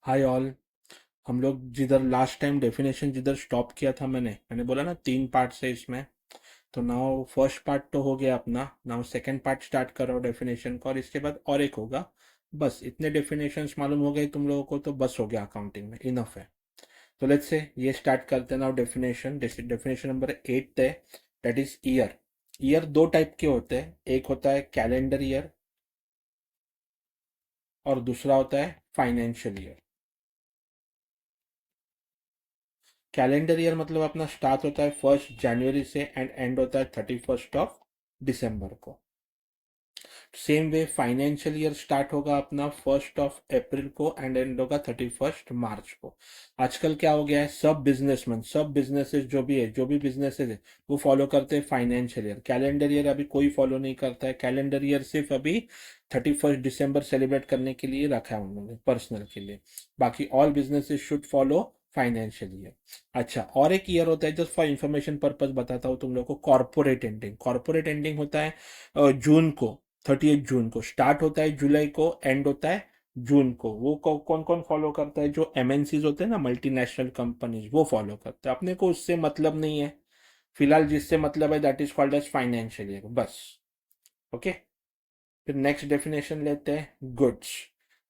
Hi all. हम लोग जिधर लास्ट टाइम डेफिनेशन जिधर स्टॉप किया था, मैंने बोला ना 3 पार्ट्स है इसमें। तो नाउ फर्स्ट पार्ट तो हो गया अपना। नाउ सेकंड पार्ट स्टार्ट करो डेफिनेशन का, और इसके बाद और एक होगा। बस इतने डेफिनेशंस मालूम हो गए तुम लोगों को तो बस हो गया, अकाउंटिंग में इनफ है। तो लेट्स से ये स्टार्ट करते हैं नाउ। डेफिनेशन डेफिनेशन नंबर 8 है, दैट इज ईयर। ईयर दो टाइप के होते हैं, एक होता है कैलेंडर ईयर और दूसरा होता है फाइनेंशियल ईयर। कैलेंडर ईयर मतलब अपना स्टार्ट होता है 1 जनवरी से एंड एंड होता है 31 दिसंबर को। Same way financial year start होगा अपना 1 अप्रैल को एंड एंड होगा 31 मार्च को। आजकल क्या हो गया है, सब बिजनेसमैन, सब बिजनेसेस जो भी है, जो भी बिजनेसेस है, वो फॉलो करते हैं फाइनेंशियल ईयर। कैलेंडर ईयर अभी कोई फॉलो नहीं करता है। कैलेंडर ईयर सिर्फ अभी 31 दिसंबर सेलिब्रेट करने के लिए रखा है उन्होंने, पर्सनल के लिए। बाकी all businesses should follow financial year. अच्छा, और एक ईयर होता है, जस्ट फॉर इंफॉर्मेशन पर्पज बताता हूँ तुम लोग को, कॉर्पोरेट एंडिंग। कॉर्पोरेट एंडिंग होता है जून को, 30 जून को स्टार्ट होता है, जुलाई को एंड होता है जून को। वो कौन कौन फॉलो करता है, जो एमएनसीज होते हैं ना, मल्टीनेशनल कंपनीज, वो फॉलो करते हैं। अपने को उससे मतलब नहीं है फिलहाल, जिससे मतलब है that is called as financial year, बस। ओके। फिर नेक्स्ट डेफिनेशन लेते हैं, गुड्स।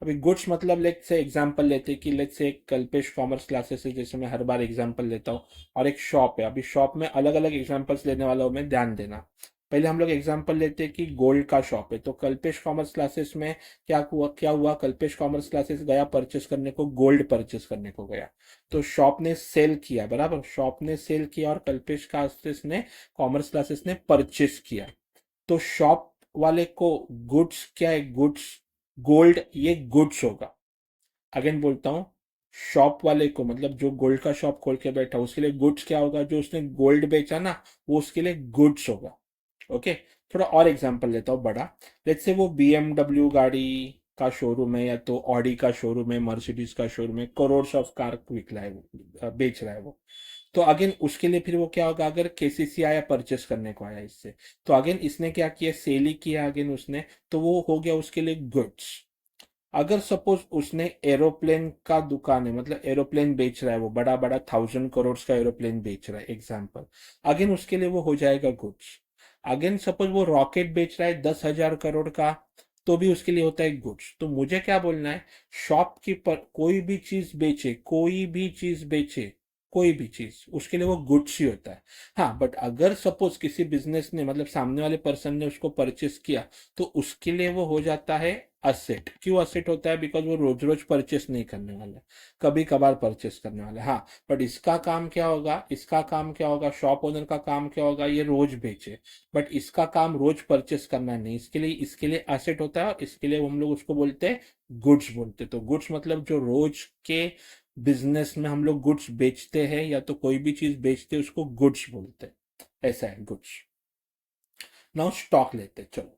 अभी गुड्स मतलब लेट्स से एग्जांपल लेते हैं कि लेट्स से एक कल्पेश कॉमर्स क्लासेस है, जैसे मैं हर बार एग्जांपल लेता हूँ, और एक शॉप है। अभी शॉप में अलग अलग एग्जांपल्स लेने वाला हूँ मैं, ध्यान देना। पहले हम लोग एग्जांपल लेते हैं कि गोल्ड का शॉप है, तो कल्पेश कॉमर्स क्लासेस में क्या हुआ, कल्पेश कॉमर्स क्लासेस गया परचेस करने को, गोल्ड परचेस करने को गया। तो शॉप ने सेल किया, बराबर, शॉप ने सेल किया और कल्पेश क्लासेस ने, कॉमर्स क्लासेस ने परचेस किया। तो शॉप वाले को गुड्स क्या है, गुड्स, गोल्ड, ये गुड्स होगा। अगेन बोलता हूं, शॉप वाले को मतलब जो गोल्ड का शॉप खोल के बैठा उसके लिए गुड्स क्या होगा, जो उसने गोल्ड बेचा ना, वो उसके लिए गुड्स होगा। ओके। थोड़ा और एग्जांपल लेता हूँ बड़ा। लेट्स से वो बीएमडब्ल्यू गाड़ी का शोरूम है, या तो ऑडी का शोरूम है, मर्सिडीज का शोरूम है, करोड़ ऑफ कार विक रहा है वो, बेच रहा है वो। तो अगेन उसके लिए फिर वो क्या होगा, अगर केसीसी आया परचेस करने को आया इससे, तो अगेन इसने क्या किया, सेल ही किया अगेन उसने, तो वो हो गया उसके लिए गुड्स। अगर सपोज उसने एरोप्लेन का दुकान है, मतलब एरोप्लेन बेच रहा है, वो बड़ा बड़ा 1000 करोड़ का एरोप्लेन बेच रहा है एग्जाम्पल, अगेन उसके लिए वो हो जाएगा गुड्स। अगेन सपोज वो रॉकेट बेच रहा है 10,000 करोड़ का, तो भी उसके लिए होता है गुड्स। तो मुझे क्या बोलना है, शॉपकीपर कोई भी चीज बेचे, कोई भी चीज बेचे, कोई भी चीज, उसके लिए वो गुड्स ही होता है। हाँ, बट अगर सपोज किसी बिजनेस ने, मतलब सामने वाले पर्सन ने उसको परचेस किया, तो उसके लिए वो हो जाता है असेट। क्यों असेट होता है, बिकॉज वो रोज रोज परचेस नहीं करने वाला है, कभी कभार परचेस करने वाला है। हाँ, बट इसका काम क्या होगा, इसका काम क्या होगा, शॉप ओनर का काम क्या होगा, ये रोज बेचे, बट इसका काम रोज परचेस करना नहीं, इसके लिए असेट होता है, और इसके लिए हम लोग उसको बोलते हैं गुड्स बोलते हैं। तो गुड्स मतलब जो रोज के बिजनेस में हम लोग गुड्स बेचते हैं, या तो कोई भी चीज बेचते हैं, उसको गुड्स बोलते हैं। ऐसा है गुड्स। नाउ स्टॉक लेते हैं, चलो।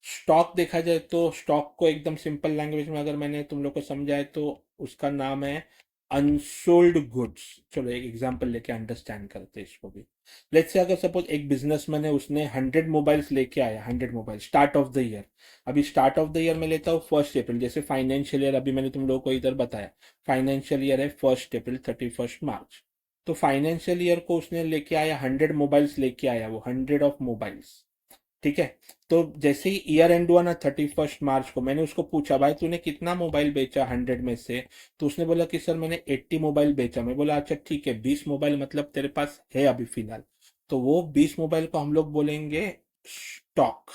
स्टॉक देखा जाए तो स्टॉक को एकदम सिंपल लैंग्वेज में अगर मैंने तुम लोग को समझाए, तो उसका नाम है अनसोल्ड गुड्स। चलो एक एग्जांपल लेके अंडरस्टैंड करते हैं इसको भी। लेट्स से अगर सपोज एक बिजनेसमैन है, उसने 100 मोबाइल्स लेके आया, 100 mobile start of the year. अभी स्टार्ट ऑफ द ईयर में लेता हूँ 1 अप्रैल, जैसे फाइनेंशियल ईयर अभी मैंने तुम लोगों को इधर बताया, फाइनेंशियल ईयर है 1 अप्रैल 31 मार्च। तो फाइनेंशियल ईयर को उसने लेके आया, 100 मोबाइल्स लेके आया, वो 100 मोबाइल्स। ठीक है। तो जैसे ही ईयर एंड हुआ ना 31 मार्च को, मैंने उसको पूछा, भाई तूने कितना मोबाइल बेचा 100 में से, तो उसने बोला कि सर मैंने 80 मोबाइल बेचा। मैं बोला अच्छा ठीक है, 20 मोबाइल मतलब तेरे पास है अभी फिलहाल, तो वो 20 मोबाइल को हम लोग बोलेंगे स्टॉक।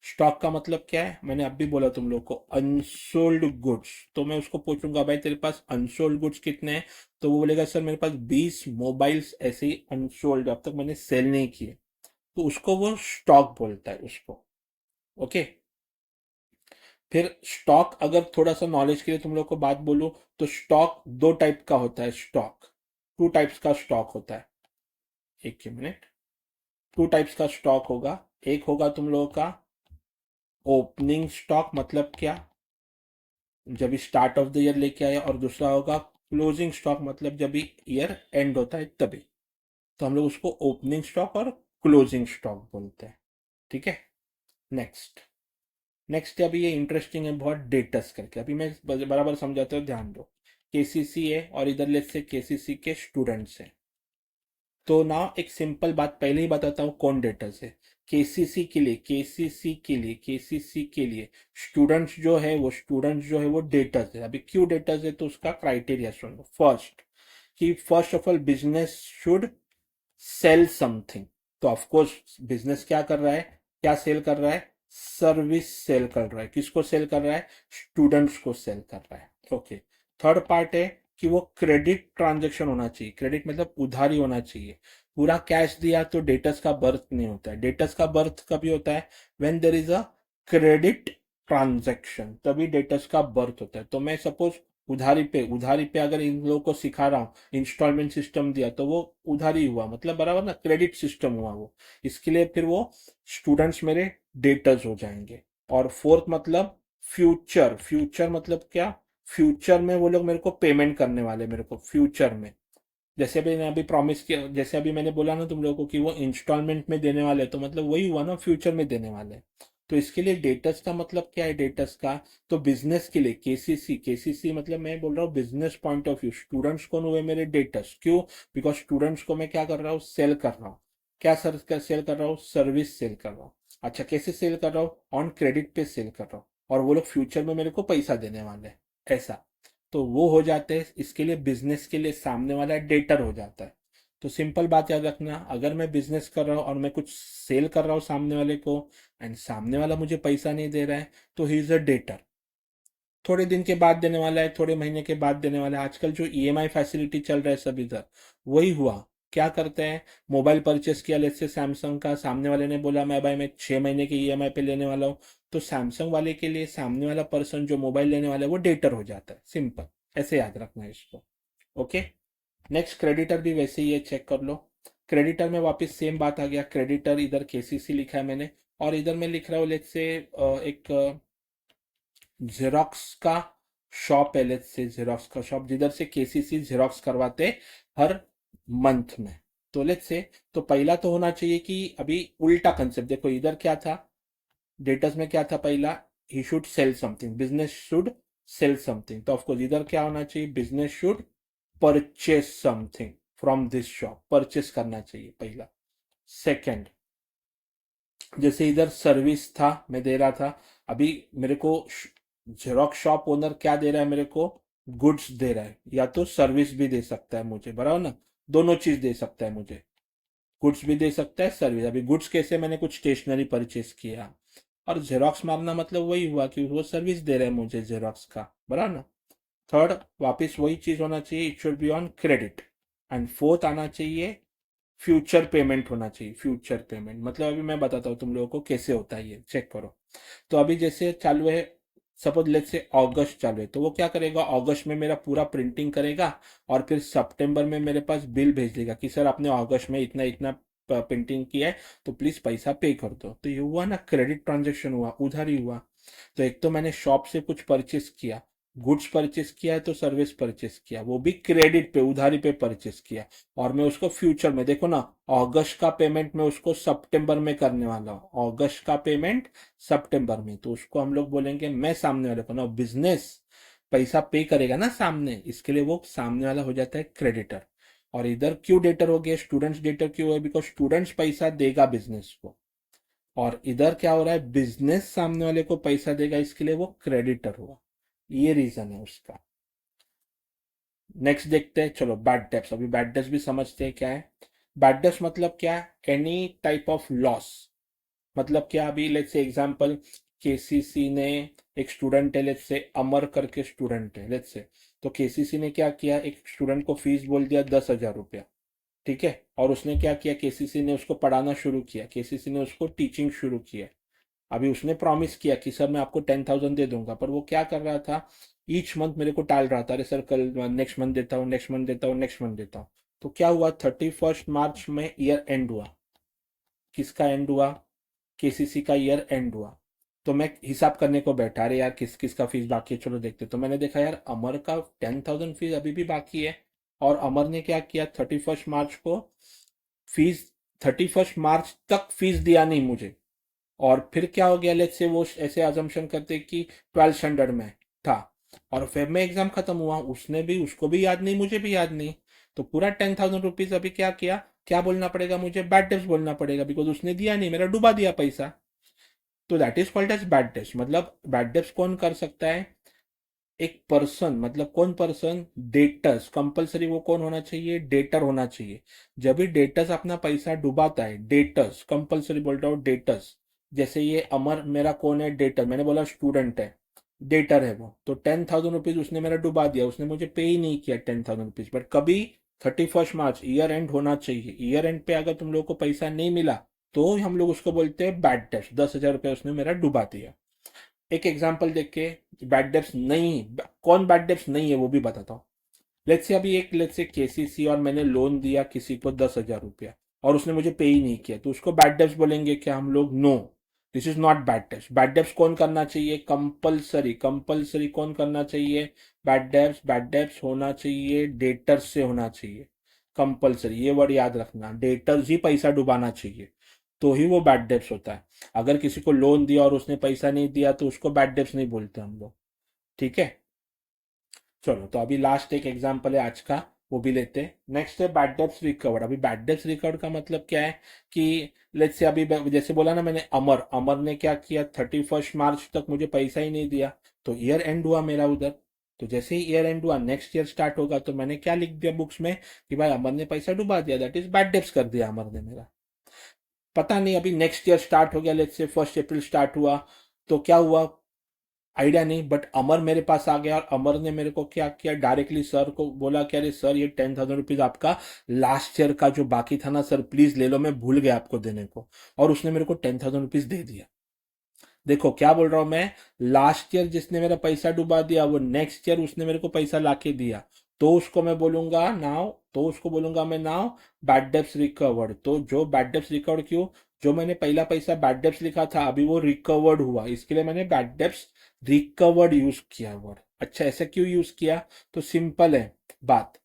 स्टॉक का मतलब क्या है, मैंने अब भी बोला तुम लोग को, अनसोल्ड गुड्स। तो मैं उसको पूछूंगा, भाई तेरे पास अनसोल्ड गुड्स कितने हैं, तो वो बोलेगा सर मेरे पास 20 मोबाइल्स ऐसे ही अनसोल्ड, अब तक मैंने सेल नहीं किए, तो उसको वो स्टॉक बोलता है उसको। ओके। फिर स्टॉक, अगर थोड़ा सा नॉलेज के लिए तुम लोग को बात बोलूं, तो स्टॉक दो टाइप का होता है, स्टॉक 2 टाइप्स का स्टॉक होता है। एक मिनट। 2 टाइप्स का स्टॉक होगा। एक होगा तुम लोगों का ओपनिंग स्टॉक, मतलब क्या, जब स्टार्ट ऑफ द ईयर लेके आया, और दूसरा होगा क्लोजिंग स्टॉक, मतलब जब ईयर एंड होता है तभी। तो हम लोग उसको ओपनिंग स्टॉक और क्लोजिंग स्टॉक बोलते हैं। ठीक है। नेक्स्ट। नेक्स्ट है अभी ये इंटरेस्टिंग है बहुत, डेटस करके, अभी मैं बराबर समझाता हूँ, ध्यान दो। केसीसी है और इधर लेट्स से केसीसी के स्टूडेंट्स हैं। तो ना एक सिंपल बात पहले ही बताता हूँ कौन डेटर्स है। केसीसी के लिए स्टूडेंट्स जो है वो डेटर्स है। अभी क्यों डेटर्स है तो उसका क्राइटेरिया सुनो। फर्स्ट, कि first of all business should sell something. तो ऑफकोर्स बिजनेस क्या कर रहा है, क्या सेल कर रहा है, सर्विस सेल कर रहा है। किसको सेल कर रहा है, स्टूडेंट्स को सेल कर रहा है। ओके। थर्ड पार्ट है कि वो क्रेडिट ट्रांजेक्शन होना चाहिए। क्रेडिट मतलब उधारी होना चाहिए। पूरा कैश दिया तो डेटर्स का बर्थ नहीं होता है। डेटर्स का बर्थ कभी होता है, when there is a credit transaction, तभी डेटर्स का बर्थ होता है। तो मैं सपोज उधारी पे अगर इन लोगों को सिखा रहा हूँ, इंस्टॉलमेंट सिस्टम दिया, तो वो उधारी हुआ, मतलब बराबर ना, क्रेडिट सिस्टम हुआ वो। इसके लिए फिर वो स्टूडेंट्स मेरे डेटर्स हो जाएंगे। और फोर्थ मतलब फ्यूचर। फ्यूचर मतलब क्या, फ्यूचर में वो लोग मेरे को पेमेंट करने वाले, मेरे को फ्यूचर में। जैसे अभी मैंने अभी प्रॉमिस किया, जैसे अभी मैंने बोला ना तुम लोगों को कि वो इंस्टॉलमेंट में देने वाले, तो मतलब वही हुआ ना, फ्यूचर में देने वाले। तो इसके लिए डेटर्स का मतलब क्या है, डेटर्स का, तो बिजनेस के लिए केसीसी मतलब मैं बोल रहा हूँ business point of view. Students कौन हुए मेरे डेटर्स, क्यों, बिकॉज स्टूडेंट्स को मैं क्या कर रहा हूँ, सेल कर रहा हूँ। क्या सर सेल कर रहा हूँ, सर्विस सेल कर रहा हूँ। अच्छा, कैसे सेल कर रहा हूँ, ऑन क्रेडिट पे सेल कर रहा हूँ, और वो लोग फ्यूचर में मेरे को पैसा देने वाले हैं, ऐसा। तो वो हो जाते हैं, इसके लिए बिजनेस के लिए सामने वाला डेटर हो जाता है। तो सिंपल बात याद रखना, अगर मैं बिजनेस कर रहा हूँ और मैं कुछ सेल कर रहा हूँ सामने वाले को, एंड सामने वाला मुझे पैसा नहीं दे रहा है, तो ही इज अ डेटर। थोड़े दिन के बाद देने वाला है, थोड़े महीने के बाद देने वाला है। आजकल जो ईएमआई फैसिलिटी चल रहा है सब इधर, वही हुआ। क्या करते हैं, मोबाइल परचेस किया लेट्स से सैमसंग का, सामने वाले ने बोला मैं भाई मैं 6 महीने की ईएमआई पे लेने वाला हूँ, तो सैमसंग वाले के लिए सामने वाला पर्सन जो मोबाइल लेने वाला है वो डेटर हो जाता है। सिंपल, ऐसे याद रखना है इसको। ओके। नेक्स्ट क्रेडिटर भी वैसे ही है, चेक कर लो। क्रेडिटर में वापस सेम बात आ गया। क्रेडिटर इधर केसीसी लिखा है मैंने, और इधर मैं लिख रहा हूँ लेट्स से एक जेरोक्स का शॉप है, लेट्स से जेरोक्स का शॉप, जिधर से केसीसी जेरोक्स करवाते हर मंथ में। तो लेट्स से, तो पहला तो होना चाहिए कि अभी उल्टा कंसेप्ट देखो, इधर क्या था, डेटर्स में क्या था पहला, he should sell something, business should sell something. तो ऑफकोर्स इधर क्या होना चाहिए, business should purchase something from this shop, purchase करना चाहिए पहला। सेकंड, जैसे इधर सर्विस था मैं दे रहा था, अभी मेरे को जेरोक्स शॉप ओनर क्या दे रहा है मेरे को, गुड्स दे रहा है, या तो सर्विस भी दे सकता है मुझे, बराबर ना, दोनों चीज दे सकता है मुझे, गुड्स भी दे सकता है, सर्विस। अभी गुड्स कैसे, मैंने कुछ स्टेशनरी परचेस किया, और जेरोक्स मारना मतलब वही हुआ कि वो सर्विस दे रहे हैं मुझे जेरोक्स का, बराबर ना। थर्ड, वापस वही चीज होना चाहिए, it should be on credit. And fourth आना चाहिए, फ्यूचर पेमेंट होना चाहिए। फ्यूचर पेमेंट मतलब अभी मैं बताता हूँ तुम लोगों को कैसे होता है, ये चेक करो। तो अभी जैसे चालू है, सपोज लेट से अगस्त चालू है, तो वो क्या करेगा, अगस्त में मेरा पूरा प्रिंटिंग करेगा, और फिर सितंबर में मेरे पास बिल भेज देगा कि सर आपने अगस्त में इतना इतना प्रिंटिंग किया है, तो प्लीज पैसा पे कर दो। तो ये हुआ ना, क्रेडिट ट्रांजेक्शन हुआ, उधार ही हुआ। तो एक तो मैंने शॉप से कुछ परचेस किया, गुड्स परचेस किया है, तो सर्विस परचेस किया, वो भी क्रेडिट पे, उधारी पे परचेस किया, और मैं उसको फ्यूचर में, देखो ना, अगस्त का पेमेंट मैं उसको सितंबर में करने वाला हूँ, अगस्त का पेमेंट सितंबर में, तो उसको हम लोग बोलेंगे, मैं सामने वाले को ना, बिजनेस पैसा पे करेगा ना सामने, इसके लिए वो सामने वाला हो जाता है क्रेडिटर। और इधर क्यों डेटर हो गया, स्टूडेंट्स डेटर क्यों है, बिकॉज स्टूडेंट्स पैसा देगा बिजनेस को, और इधर क्या हो रहा है, बिजनेस सामने वाले को पैसा देगा, इसके लिए वो क्रेडिटर हुआ। ये रीजन है उसका। नेक्स्ट देखते हैं, चलो बैड डेब्ट्स। अभी बैड डेब्ट्स भी समझते हैं क्या है। बैड डेब्ट्स मतलब क्या है, एनी टाइप ऑफ लॉस। मतलब क्या, अभी लेट्स से एग्जांपल, केसीसी ने, एक स्टूडेंट है लेट्स से, अमर करके स्टूडेंट है लेट्स से, तो केसीसी ने क्या किया, एक स्टूडेंट को फीस बोल दिया 10,000 रुपया, ठीक है, और उसने क्या किया, केसीसी ने उसको पढ़ाना शुरू किया, केसीसी ने उसको टीचिंग शुरू किया। अभी उसने प्रॉमिस किया कि सर मैं आपको 10,000 दे दूंगा, पर वो क्या कर रहा था, ईच मंथ मेरे को टाल रहा था, अरे सर कल नेक्स्ट मंथ देता हूँ, नेक्स्ट मंथ देता हूँ, नेक्स्ट मंथ देता हूँ। तो क्या हुआ, 31 मार्च में ईयर एंड हुआ। किसका एंड हुआ, केसीसी का ईयर एंड हुआ। तो मैं हिसाब करने को बैठा, अरे यार किस किस का फीस बाकी है, चलो देखते। तो मैंने देखा यार अमर का 10,000 फीस अभी भी बाकी है, और अमर ने क्या किया, 31 मार्च को फीस, 31 मार्च तक फीस दिया नहीं मुझे, और फिर क्या हो गया, लेट्स से वो ऐसे अजम्पशन करते कि 12 स्टैंडर्ड में था और फेब में एग्जाम खत्म हुआ, उसने भी, उसको भी याद नहीं, मुझे भी याद नहीं, तो पूरा 10,000 रुपीज अभी क्या किया, क्या बोलना पड़ेगा मुझे, बैड डेब्ट्स बोलना पड़ेगा, बिकॉज उसने दिया नहीं, मेरा डुबा दिया पैसा। तो that is called as bad debts. मतलब बैड डेब्ट्स कौन कर सकता है, एक पर्सन, मतलब कौन पर्सन, डेटर्स, कंपलसरी वो कौन होना चाहिए, डेटर होना चाहिए। जब भी डेटर्स अपना पैसा डुबाता है, डेटर्स कंपलसरी बोल रहा हूँ, डेटर्स, जैसे ये अमर मेरा कौन है, डेटर, मैंने बोला स्टूडेंट है, डेटर है वो, तो 10,000 रुपीज उसने मेरा डुबा दिया, उसने मुझे पे ही नहीं किया 10,000 रुपीज, बट कभी 31 मार्च ईयर एंड होना चाहिए, ईयर एंड पे अगर तुम लोग को पैसा नहीं मिला तो हम लोग उसको बोलते हैं बैड डेब्ट, 10,000 रुपये उसने मेरा डुबा दिया। एक एग्जाम्पल देख के, बैड डेब्ट्स नहीं, कौन बैड डेब्ट्स नहीं है वो भी बताता हूँ। लेट्स से अभी एक, लेट्स से केसीसी, और मैंने लोन दिया किसी को 10,000 रुपया और उसने मुझे पे ही नहीं किया, तो उसको बैड डेब्ट्स बोलेंगे क्या हम लोग, no, this is not bad debts. Bad debts कौन करना चाहिए, कंपलसरी, कंपलसरी कौन करना चाहिए, बैड डेब्ट्स होना चाहिए डेटर्स से होना चाहिए, कंपलसरी, ये वर्ड याद रखना, डेटर्स ही पैसा डुबाना चाहिए, तो ही वो बैड डेब्ट्स होता है। अगर किसी को लोन दिया और उसने पैसा नहीं दिया तो उसको बैड डेब्ट्स नहीं बोलते हम लोग, ठीक है। चलो, तो अभी लास्ट एक एग्जांपल है आज का, वो भी लेते हैं। नेक्स्ट है बैड डेब्ट्स रिकवर्ड। अभी बैड डेब्ट्स रिकवर्ड का मतलब क्या है कि लेट्स से अभी जैसे बोला ना मैंने, अमर, अमर ने क्या किया, 31 मार्च तक मुझे पैसा ही नहीं दिया, तो ईयर एंड हुआ मेरा उधर। तो जैसे ही ईयर एंड हुआ, नेक्स्ट ईयर स्टार्ट होगा, तो मैंने क्या लिख दिया बुक्स में कि भाई अमर ने पैसा डुबा दिया, दैट इज बैड डेब्ट्स कर दिया अमर ने मेरा। पता नहीं अभी नेक्स्ट ईयर स्टार्ट हो गया, लेट्स से 1 अप्रैल स्टार्ट हुआ, तो क्या हुआ, आइडिया नहीं, बट अमर मेरे पास आ गया और अमर ने मेरे को क्या किया, डायरेक्टली सर को बोला कि अरे सर, ये 10,000 रुपीज आपका लास्ट ईयर का जो बाकी था ना सर, प्लीज ले लो, मैं भूल गया आपको देने को, और उसने मेरे को 10,000 रुपीज दे दिया। देखो क्या बोल रहा हूं मैं, लास्ट ईयर जिसने मेरा पैसा डुबा दिया, वो नेक्स्ट ईयर उसने मेरे को पैसा लाके दिया, तो उसको मैं बोलूंगा नाउ, तो उसको बोलूंगा मैं नाउ बैड डेब्ट्स रिकवर्ड। तो जो बैड डेब्ट्स रिकवर्ड, क्यों, जो मैंने पहला पैसा बैड डेब्ट्स लिखा था अभी वो रिकवर्ड हुआ, इसके लिए मैंने बैड डेब्ट्स रिकवर्ड यूज किया वर्ड। अच्छा, ऐसा क्यों यूज किया, तो सिंपल है बात,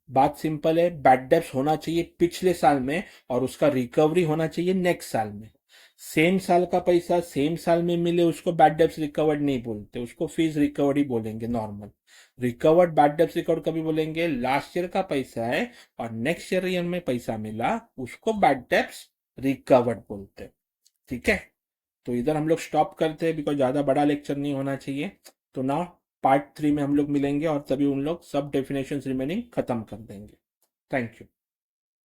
बात सिंपल है, बैड डेब्ट्स होना चाहिए पिछले साल में और उसका रिकवरी होना चाहिए नेक्स्ट साल में। सेम साल का पैसा सेम साल में मिले उसको बैड डेब्ट्स रिकवर्ड नहीं बोलते, उसको फीस रिकवर्ड ही बोलेंगे normal. Recovered bad debts recovered कभी बोलेंगे, लास्ट ईयर का पैसा है और नेक्स्ट ईयर में पैसा मिला, उसको बैड डेब्ट्स रिकवर्ड बोलते हैं, ठीक है। तो इधर हम लोग स्टॉप करते हैं, बिकॉज ज़्यादा बड़ा लेक्चर नहीं होना चाहिए। तो ना पार्ट 3 में हम लोग मिलेंगे और तभी उन लोग सब डेफिनेशंस रिमेनिंग खत्म कर देंगे। Thank you.